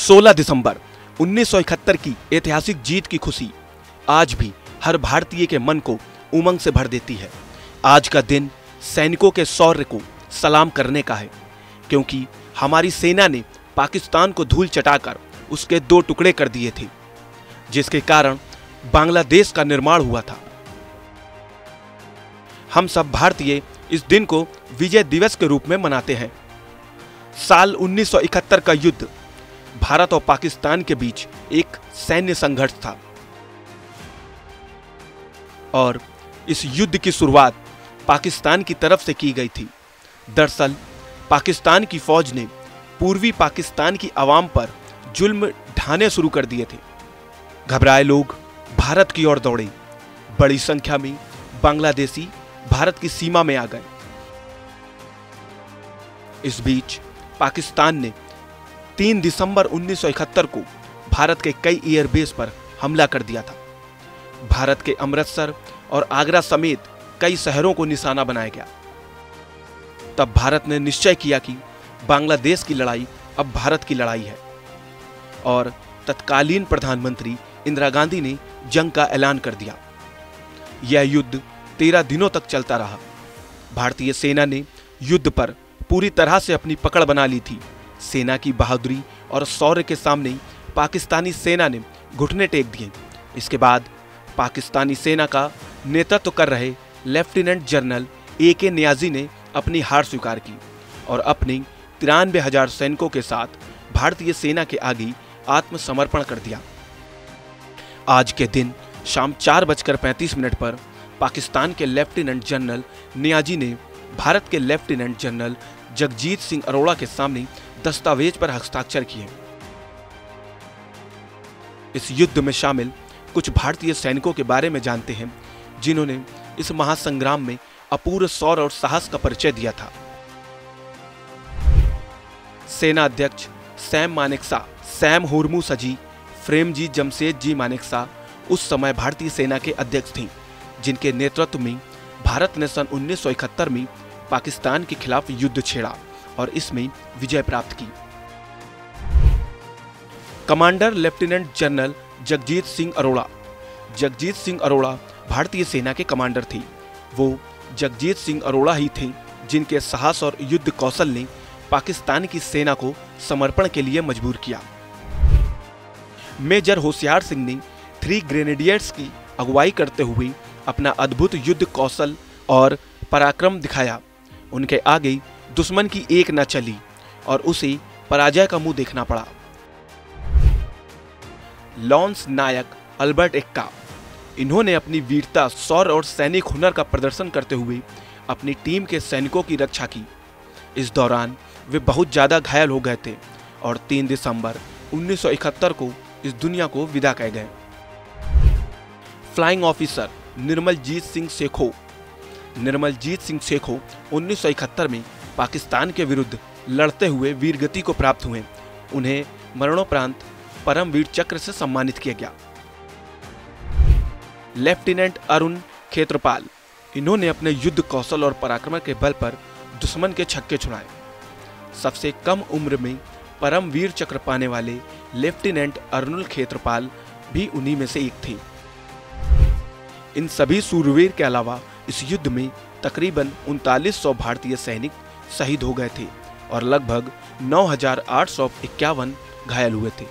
16 दिसंबर 1971 की ऐतिहासिक जीत की खुशी आज भी हर भारतीय के मन को उमंग से भर देती है। आज का दिन सैनिकों के शौर्य को सलाम करने का है, क्योंकि हमारी सेना ने पाकिस्तान को धूल चटाकर उसके 2 टुकड़े कर दिए थे, जिसके कारण बांग्लादेश का निर्माण हुआ था। हम सब भारतीय इस दिन को विजय दिवस के रूप में मनाते हैं। साल 1971 का युद्ध भारत और पाकिस्तान के बीच एक सैन्य संघर्ष था और इस युद्ध की शुरुआत पाकिस्तान की तरफ से की गई थी। दरअसल पाकिस्तान की फौज ने पूर्वी पाकिस्तान की आवाम पर जुल्म ढाने शुरू कर दिए थे। घबराए लोग भारत की ओर दौड़े। बड़ी संख्या में बांग्लादेशी भारत की सीमा में आ गए। इस बीच पाकिस्तान ने 3 दिसंबर 1971 को भारत के कई एयरबेस पर हमला कर दिया था। भारत के अमृतसर और आगरा समेत कई शहरों को निशाना बनाया गया। तब भारत ने निश्चय किया कि बांग्लादेश की लड़ाई अब भारत की लड़ाई है और तत्कालीन प्रधानमंत्री इंदिरा गांधी ने जंग का ऐलान कर दिया। यह युद्ध 13 दिनों तक चलता रहा। भारतीय सेना ने युद्ध पर पूरी तरह से अपनी पकड़ बना ली थी। सेना की बहादुरी और शौर्य के सामने पाकिस्तानी सेना ने घुटने टेक दिए। इसके बाद पाकिस्तानी सेना का नेतृत्व कर रहे लेफ्टिनेंट जनरल A.K. नियाजी ने अपनी हार स्वीकार की और अपने 93,000 सैनिकों के साथ भारतीय सेना के आगे आत्मसमर्पण कर दिया। आज के दिन शाम 4:35 पर पाकिस्तान के लेफ्टिनेंट जनरल नियाजी ने भारत के लेफ्टिनेंट जनरल जगजीत सिंह अरोड़ा के सामने दस्तावेज पर हस्ताक्षर किए। इस युद्ध में शामिल कुछ भारतीय सैनिकों के बारे में जानते हैं, जिन्होंने इस महासंग्राम में अपूर्व शौर्य और साहस का परिचय दिया था। सेना अध्यक्ष सैम मानेकशॉ, सैम हुर्मुसजी, प्रेमजी जमशेदजी मानेकशॉ उस समय भारतीय सेना के अध्यक्ष थे, जिनके नेतृत्व में भारत ने सन 1971 में पाकिस्तान के खिलाफ युद्ध छेड़ा और इसमें विजय प्राप्त की। Commander lieutenant general Jagjit Singh Arora. Jagjit Singh Arora भारतीय सेना के कमांडर थे। वो जगजीत सिंह अरोड़ा ही थे जिनके साहस और युद्ध कौशल ने पाकिस्तान की सेना को समर्पण के लिए मजबूर किया। मेजर होशियार सिंह ने 3 ग्रेनेडियर्स की अगुवाई करते हुए अपना अद्भुत युद्ध कौशल और पराक्रम दिखाया। उनके आगे दुश्मन की एक न चली और उसे पराजय का मुंह देखना पड़ा। लॉन्स नायक अल्बर्ट एक्का, इन्होंने अपनी वीरता, शौर्य और सैनिक हुनर का प्रदर्शन करते हुए अपनी टीम के सैनिकों की रक्षा की। इस दौरान वे बहुत ज्यादा घायल हो गए थे और 3 दिसंबर 1971 को इस दुनिया को विदा कह गए। Flying officer Nirmaljit Singh Sekhon. निर्मलजीत सिंह सेखो 1971 में पाकिस्तान के विरुद्ध लड़ते हुए वीरगति को प्राप्त हुए। उन्हें मरणोपरांत परमवीर चक्र से सम्मानित किया गया। लेफ्टिनेंट अरुण खेत्रपाल, इन्होंने अपने युद्ध कौशल और पराक्रम के बल पर दुश्मन के छक्के छुड़ाए। सबसे कम उम्र में परमवीर चक्र पाने वाले लेफ्टिनेंट अरुण खेत्रपाल भी उन्हीं में से एक थे। इन सभी सूरवीर के अलावा इस युद्ध में तकरीबन 3900 भारतीय सैनिक शहीद हो गए थे और लगभग 9,851 घायल हुए थे।